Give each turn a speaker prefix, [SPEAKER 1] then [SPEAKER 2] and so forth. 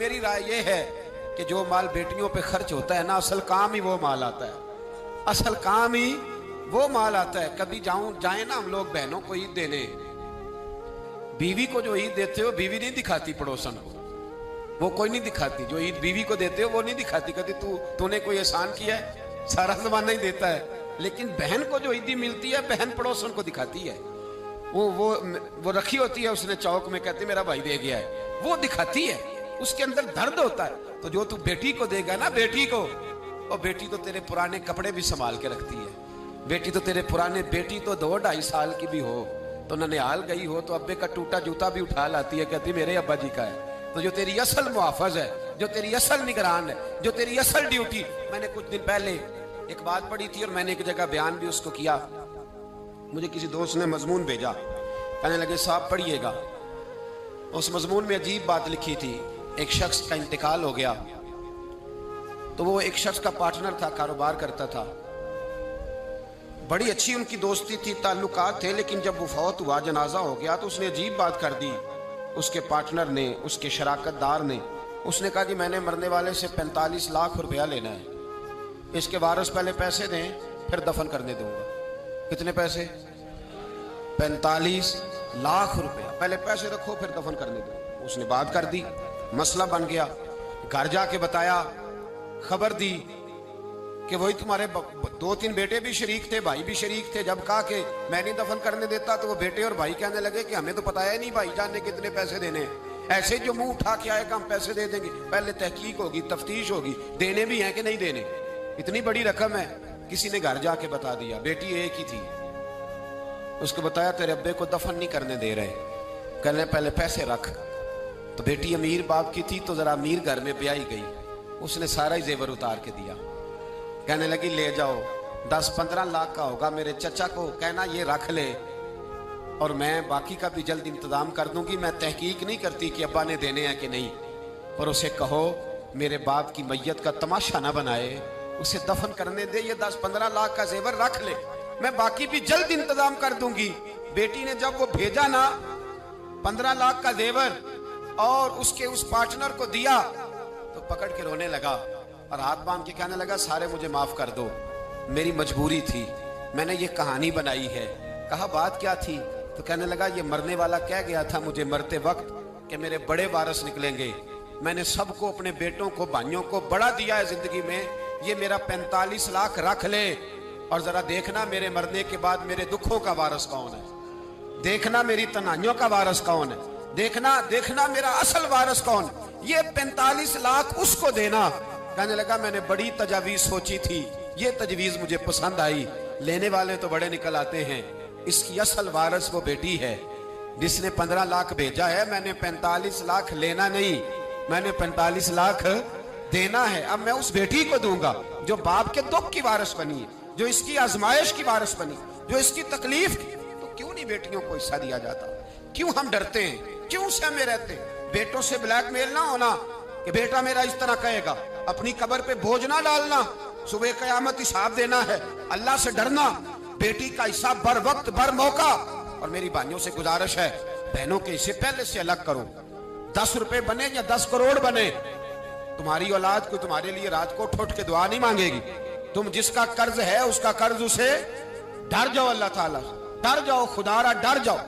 [SPEAKER 1] मेरी राय यह है कि जो माल बेटियों पे खर्च होता है ना, असल काम ही वो माल आता है, असल काम ही वो माल आता है। कभी जाए ना हम लोग बहनों को ईद देने, बीवी को जो ईद देते हो बीवी नहीं दिखाती पड़ोसन को, वो कोई नहीं दिखाती। जो ईद बीवी को देते हो वो नहीं दिखाती, कहती तूने कोई एहसान किया है, सारा जमाना ही देता है। लेकिन बहन को जो ईदी मिलती है बहन पड़ोसन को दिखाती है। वो रखी होती है उसने चौक में, कहती मेरा भाई दे गया है, वो दिखाती है, उसके अंदर दर्द होता है। तो जो तू बेटी को देगा ना, बेटी को, और बेटी तो तेरे पुराने कपड़े भी संभाल के रखती है। बेटी तो तेरे पुराने, बेटी तो 2-2.5 साल की भी हो तो ननिहाल गई हो तो अब्बे का टूटा जूता भी उठा लाती है, कहती मेरे अब्बा जी का है। तो जो तेरी असल मुहाफिज है, जो तेरी असल निगरान है, जो तेरी असल ड्यूटी। मैंने कुछ दिन पहले एक बात पढ़ी थी और मैंने एक जगह बयान भी उसको किया। मुझे किसी दोस्त ने मजमून भेजा, कहने लगे साहब पढ़िएगा। उस मजमून में अजीब बात लिखी थी। एक शख्स का इंतकाल हो गया, तो वो एक शख्स का पार्टनर था, कारोबार करता था, बड़ी अच्छी उनकी दोस्ती थी, ताल्लुकात थे। लेकिन जब वो फौत हुआ, जनाजा हो गया, तो उसने अजीब बात कर दी। उसके पार्टनर ने, उसके शराकतदार ने, उसने कहा कि मैंने मरने वाले से 45 लाख रुपया लेना है, इसके वारिस पहले पैसे दें फिर दफन करने दूंगा। कितने पैसे? 45 लाख रुपया, पहले पैसे रखो फिर दफन करने दो। उसने बात कर दी, मसला बन गया। घर जाके बताया, खबर दी कि वही तुम्हारे 2-3 बेटे भी शरीक थे, भाई भी शरीक थे। जब कहा कि मैं नहीं दफन करने देता तो वो बेटे और भाई कहने लगे कि हमें तो पता है नहीं भाई जान ने कितने पैसे देने, ऐसे जो मुंह उठा के आए हम पैसे दे देंगे। पहले तहकीक होगी, तफ्तीश होगी, देने भी हैं कि नहीं देने, इतनी बड़ी रकम है। किसी ने घर जाके बता दिया, बेटी एक ही थी, उसको बताया तेरे अब्बे को दफन नहीं करने दे रहे, कहने पहले पैसे रख। तो बेटी अमीर बाप की थी तो जरा अमीर घर में ब्याही गई, उसने सारा ही जेवर उतार के दिया। कहने लगी ले जाओ, 10-15 लाख का होगा, मेरे चचा को कहना ये रख ले और मैं बाकी का भी जल्द इंतजाम कर दूंगी। मैं तहकीक नहीं करती कि अब्बा ने देने हैं कि नहीं, पर उसे कहो मेरे बाप की मैयत का तमाशा ना बनाए, उसे दफन करने दे, ये 10-15 लाख का जेवर रख ले, मैं बाकी भी जल्द इंतजाम कर दूंगी। बेटी ने जब वो भेजा ना 15 लाख का जेवर और उसके उस पार्टनर को दिया तो पकड़ के रोने लगा और हाथ बांध के कहने लगा सारे मुझे माफ कर दो, मेरी मजबूरी थी, मैंने ये कहानी बनाई है। कहा बात क्या थी? तो कहने लगा ये मरने वाला कह गया था मुझे मरते वक्त कि मेरे बड़े वारिस निकलेंगे, मैंने सबको, अपने बेटों को, भाइयों को बड़ा दिया है जिंदगी में, ये मेरा 45 लाख रख ले और जरा देखना मेरे मरने के बाद मेरे दुखों का वारिस कौन है, देखना मेरी तनाइयों का वारिस कौन है, देखना मेरा असल वारिस कौन। ये 45 लाख उसको देना। कहने लगा मैंने बड़ी तजावीज सोची थी, ये तजवीज मुझे पसंद आई, लेने वाले तो बड़े निकल आते हैं, इसकी असल वारिस वो बेटी है जिसने 15 लाख भेजा है। मैंने 45 लाख लेना नहीं, मैंने 45 लाख देना है। अब मैं उस बेटी को दूंगा जो बाप के दुख की वारिस बनी है, जो इसकी आजमाइश की वारिस बनी, जो इसकी तकलीफ की। तो क्यों नहीं बेटियों को हिस्सा दिया जाता? क्यों हम डरते हैं, क्यों सहमे रहते हैं? बेटों से ब्लैकमेल ना होना कि बेटा मेरा इस तरह कहेगा, अपनी कब्र पे बोझ ना डालना, सुबह कयामत हिसाब देना है, अल्लाह से डरना, बेटी का हिसाब बर वक्त बर मौका। और मेरी भाइयों से गुजारिश है, बहनों के हिस्से पहले से अलग करो, 10 रुपए बने या 10 करोड़ बने, तुम्हारी औलाद को तुम्हारे लिए रात को उठ के दुआ नहीं मांगेगी। तुम जिसका कर्ज है उसका कर्ज उसे डर जाओ, अल्लाह ताला डर जाओ, खुदारा डर जाओ।